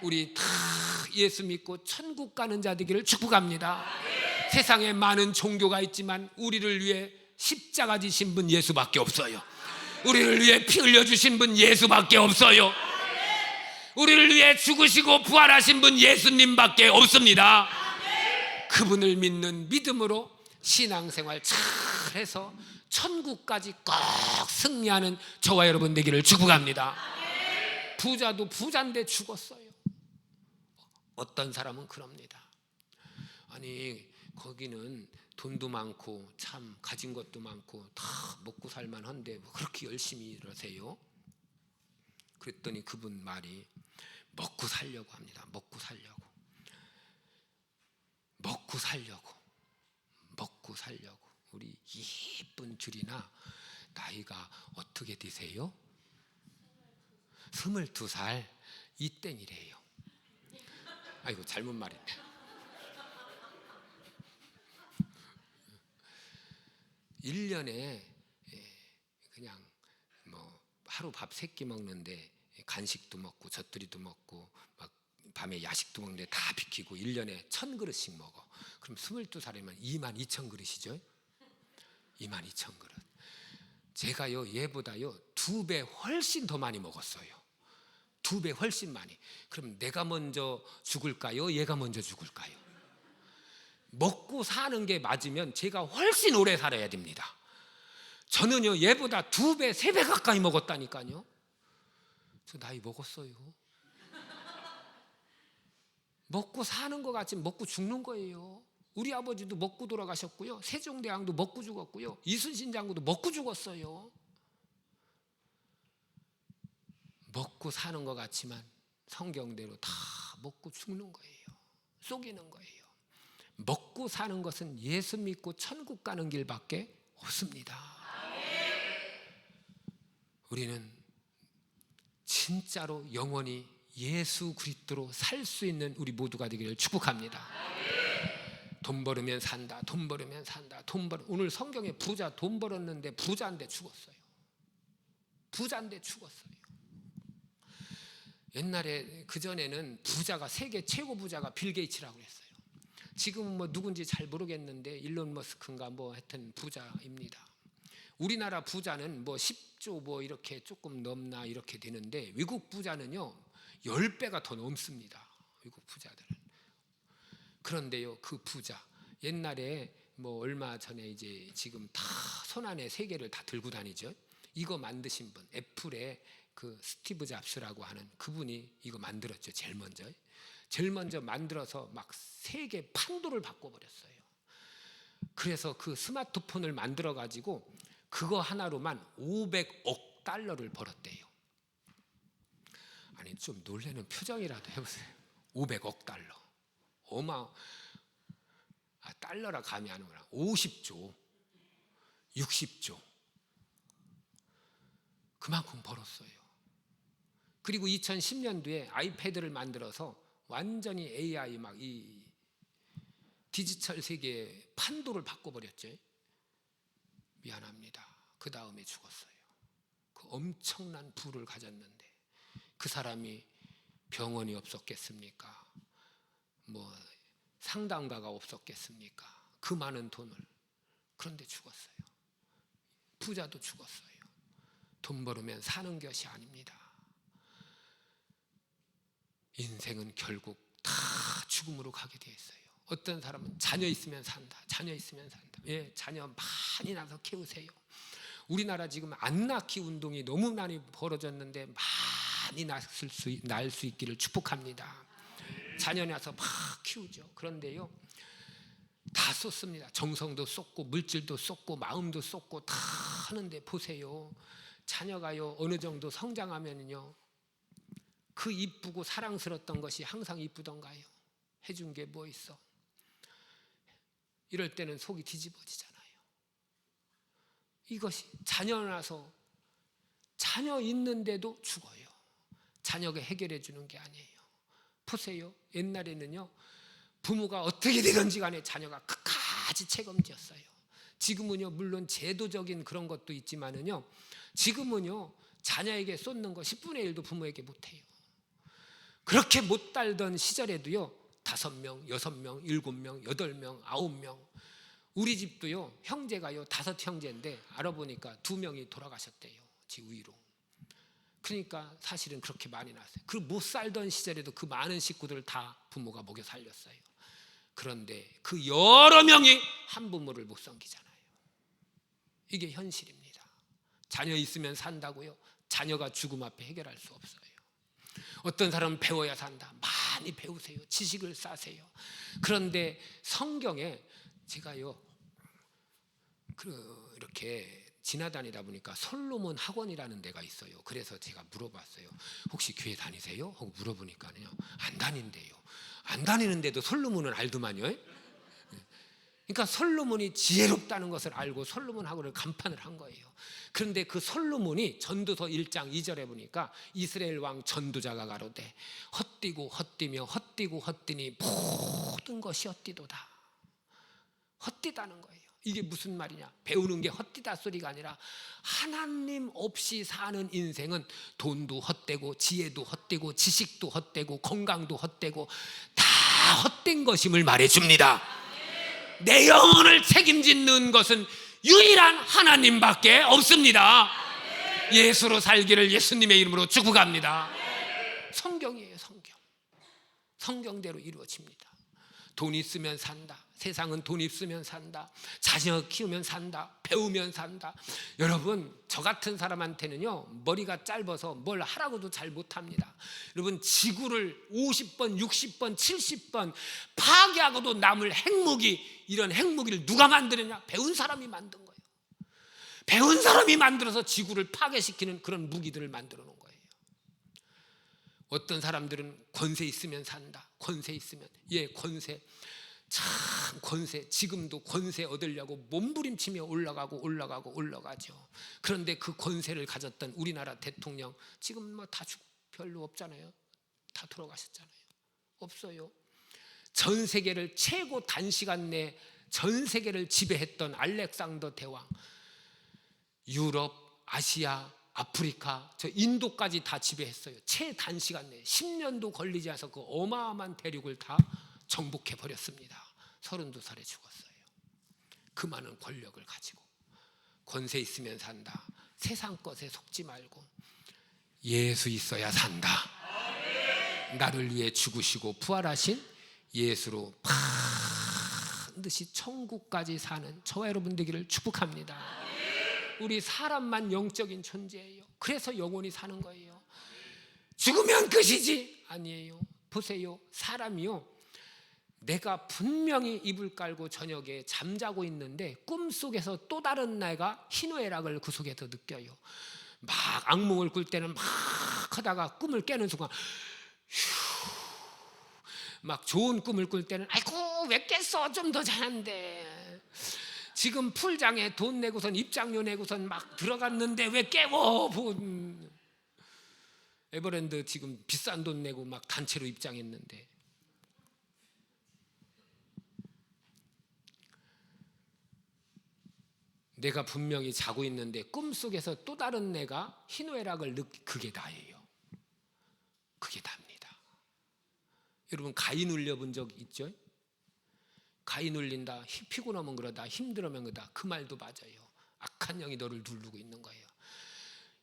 S1: 우리 다 예수 믿고 천국 가는 자 되기를 축복합니다. 세상에 많은 종교가 있지만 우리를 위해 십자가 지신 분 예수밖에 없어요. 우리를 위해 피 흘려주신 분 예수밖에 없어요. 우리를 위해 죽으시고 부활하신 분 예수님밖에 없습니다. 그분을 믿는 믿음으로 신앙생활 잘해서 천국까지 꼭 승리하는 저와 여러분 되기를 축복합니다. 부자도 부자인데 죽었어요. 어떤 사람은 그럽니다. 아니 거기는 돈도 많고 참 가진 것도 많고 다 먹고 살만한데 뭐 그렇게 열심히 일하세요? 그랬더니 그분 말이 먹고 살려고 합니다. 먹고 살려고. 먹고 살려고. 먹고 살려고. 우리 이쁜 줄이나 나이가 어떻게 되세요? 22살 이땡이래요. 아이고 잘못 말했네. 일 년에 그냥 뭐 하루 밥 3끼 먹는데 간식도 먹고 젖들이도 먹고 막 밤에 야식도 먹는데 다 비키고 1년에 1000그릇씩 먹어. 그럼 22살이면 22,000그릇이죠. 22,000그릇. 제가요 얘보다요 2배 훨씬 더 많이 먹었어요. 2배 훨씬 많이. 그럼 내가 먼저 죽을까요? 얘가 먼저 죽을까요? 먹고 사는 게 맞으면 제가 훨씬 오래 살아야 됩니다. 저는요 얘보다 2배, 3배 가까이 먹었다니까요. 저 나이 먹었어요. 먹고 사는 것 같지 먹고 죽는 거예요. 우리 아버지도 먹고 돌아가셨고요. 세종대왕도 먹고 죽었고요. 이순신 장군도 먹고 죽었어요. 먹고 사는 것 같지만 성경대로 다 먹고 죽는 거예요. 속이는 거예요. 먹고 사는 것은 예수 믿고 천국 가는 길밖에 없습니다. 우리는 진짜로 영원히 예수 그리스도로 살 수 있는 우리 모두가 되기를 축복합니다. 돈 벌으면 산다. 돈 벌으면 산다. 오늘 성경에 부자 돈 벌었는데 부자인데 죽었어요. 부자인데 죽었어요. 옛날에 그전에는 부자가 세계 최고 부자가 빌 게이츠라고 했어요. 지금은 뭐 누군지 잘 모르겠는데 일론 머스크인가 뭐 하여튼 부자입니다. 우리나라 부자는 뭐 10조 뭐 이렇게 조금 넘나 이렇게 되는데 외국 부자는요 10배가 더 넘습니다. 외국 부자들은. 그런데요 그 부자 옛날에 뭐 얼마 전에 이제 지금 다 손안에 3개를 다 들고 다니죠. 이거 만드신 분 애플의 그 스티브 잡스라고 하는 그분이 이거 만들었죠. 제일 먼저 만들어서 막 세계 판도를 바꿔버렸어요. 그래서 그 스마트폰을 만들어 가지고 그거 하나로만 500억 달러를 벌었대요. 아니 좀 놀라는 표정이라도 해보세요. 500억 달러. 달러라 감이 안 오나. 50조 60조 그만큼 벌었어요. 그리고 2010년도에 아이패드를 만들어서 완전히 AI 막 이 디지털 세계의 판도를 바꿔버렸죠. 미안합니다. 그 다음에 죽었어요. 그 엄청난 부를 가졌는데 그 사람이 병원이 없었겠습니까? 뭐 상담가가 없었겠습니까? 그 많은 돈을. 그런데 죽었어요. 부자도 죽었어요. 돈 벌으면 사는 것이 아닙니다. 인생은 결국 다 죽음으로 가게 되어 있어요. 어떤 사람은 자녀 있으면 산다. 자녀 있으면 산다. 예, 자녀 많이 낳아서 키우세요. 우리나라 지금 안 낳기 운동이 너무 많이 벌어졌는데 많이 낳을 수 있기를 축복합니다. 자녀 낳아서 막 키우죠. 그런데요 다 쏟습니다. 정성도 쏟고 물질도 쏟고 마음도 쏟고 다 하는데 보세요. 자녀가요 어느 정도 성장하면요 그 이쁘고 사랑스럽던 것이 항상 이쁘던가요? 해준 게 뭐 있어? 이럴 때는 속이 뒤집어지잖아요. 이것이 자녀 나서 자녀 있는데도 죽어요. 자녀가 해결해 주는 게 아니에요. 보세요. 옛날에는요, 부모가 어떻게 되든지 간에 자녀가 끝까지 책임졌어요. 지금은요, 물론 제도적인 그런 것도 있지만은요, 지금은요, 자녀에게 쏟는 거 10분의 1도 부모에게 못해요. 그렇게 못 달던 시절에도요, 5명, 6명, 7명, 8명, 9명. 우리 집도요, 형제가요 5형제인데 알아보니까 2명이 돌아가셨대요. 지위로. 그러니까 사실은 그렇게 많이 났어요. 그 못 살던 시절에도 그 많은 식구들을 다 부모가 먹여 살렸어요. 그런데 그 여러 명이 한 부모를 못 섬기잖아요. 이게 현실입니다. 자녀 있으면 산다고요? 자녀가 죽음 앞에 해결할 수 없어요. 어떤 사람은 배워야 산다. 많이 배우세요. 지식을 쌓으세요. 그런데 성경에 제가요, 이렇게 지나다니다 보니까 솔로몬 학원이라는 데가 있어요. 그래서 제가 물어봤어요. 혹시 교회 다니세요? 하고 물어보니까요, 안 다닌대요. 안 다니는데도 솔로몬은 알더만요. 그러니까 솔로몬이 지혜롭다는 것을 알고 솔로몬 학원을 간판을 한 거예요. 그런데 그 솔로몬이 전도서 1장 2절에 보니까 이스라엘 왕 전도자가 가로되 헛디고 헛디며 헛디고 헛디니 모든 것이 헛디도다. 헛디다는 거예요. 이게 무슨 말이냐? 배우는 게 헛디다 소리가 아니라 하나님 없이 사는 인생은 돈도 헛되고 지혜도 헛되고 지식도 헛되고 건강도 헛되고 다 헛된 것임을 말해줍니다. 내 영혼을 책임짓는 것은 유일한 하나님밖에 없습니다. 예수로 살기를 예수님의 이름으로 축복합니다. 성경이에요. 성경. 성경대로 이루어집니다. 돈 있으면 산다. 세상은 돈 있으면 산다. 자녀 키우면 산다. 배우면 산다. 여러분, 저 같은 사람한테는요, 머리가 짧아서 뭘 하라고도 잘 못합니다. 여러분, 지구를 50번, 60번, 70번 파괴하고도 남을 핵무기, 이런 핵무기를 누가 만드느냐? 배운 사람이 만든 거예요. 배운 사람이 만들어서 지구를 파괴시키는 그런 무기들을 만들어 놓은 거예요. 어떤 사람들은 권세 있으면 산다. 권세 있으면. 예, 권세. 참 권세, 지금도 권세 얻으려고 몸부림치며 올라가죠. 그런데 그 권세를 가졌던 우리나라 대통령 지금 뭐 다 별로 없잖아요. 다 돌아가셨잖아요. 없어요. 전 세계를 최고 단시간 내 전 세계를 지배했던 알렉산더 대왕, 유럽, 아시아, 아프리카, 저 인도까지 다 지배했어요. 최단시간 내에 10년도 걸리지 않아서 그 어마어마한 대륙을 다 정복해 버렸습니다. 32살에 죽었어요. 그 많은 권력을 가지고. 권세 있으면 산다. 세상 것에 속지 말고 예수 있어야 산다. 나를 위해 죽으시고 부활하신 예수로 반드시 천국까지 사는 저와 여러분 되기를 축복합니다. 우리 사람만 영적인 존재예요. 그래서 영원히 사는 거예요. 죽으면 끝이지 아니에요. 보세요. 사람이요, 내가 분명히 이불 깔고 저녁에 잠자고 있는데 꿈속에서 또 다른 내가 희노애락을 그 속에서 느껴요. 막 악몽을 꿀 때는 막 하다가 꿈을 깨는 순간 막 좋은 꿈을 꿀 때는 아이고 왜 깼어, 좀 더 자는데. 지금 풀장에 돈 내고선 입장료 내고선 막 들어갔는데 왜 깨워. 에버랜드 지금 비싼 돈 내고 막 단체로 입장했는데. 내가 분명히 자고 있는데 꿈속에서 또 다른 내가 희노애락을 그게 나예요. 그게 답니다. 여러분, 가위 눌려본 적 있죠? 가위 눌린다, 피곤하면 그러다, 힘들으면 그러다. 그 말도 맞아요. 악한 영이 너를 누르고 있는 거예요.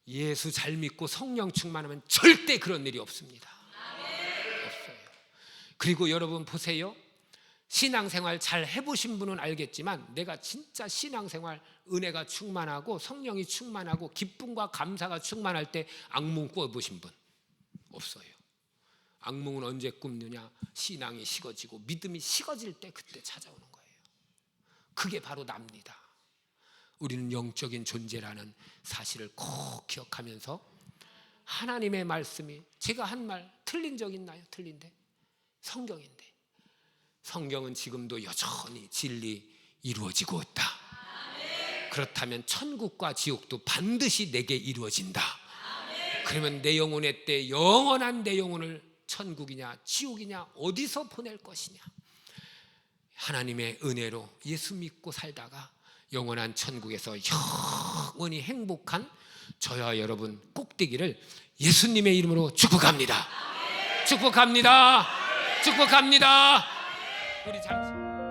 S1: 예수 잘 믿고 성령 충만하면 절대 그런 일이 없습니다. 없어요. 그리고 여러분 보세요. 신앙생활 잘 해보신 분은 알겠지만 내가 진짜 신앙생활 은혜가 충만하고 성령이 충만하고 기쁨과 감사가 충만할 때 악몽 꿔보신 분 없어요. 악몽은 언제 꾸느냐? 신앙이 식어지고 믿음이 식어질 때 그때 찾아오는 거예요. 그게 바로 납니다. 우리는 영적인 존재라는 사실을 꼭 기억하면서 하나님의 말씀이, 제가 한 말 틀린 적 있나요? 틀린데 성경인데, 성경은 지금도 여전히 진리 이루어지고 있다. 그렇다면 천국과 지옥도 반드시 내게 이루어진다. 그러면 내 영혼의 때 영원한 내 영혼을 천국이냐 지옥이냐 어디서 보낼 것이냐? 하나님의 은혜로 예수 믿고 살다가 영원한 천국에서 영원히 행복한 저와 여러분 꼭 되기를 예수님의 이름으로 축복합니다. 축복합니다. 축복합니다. 우리 잠시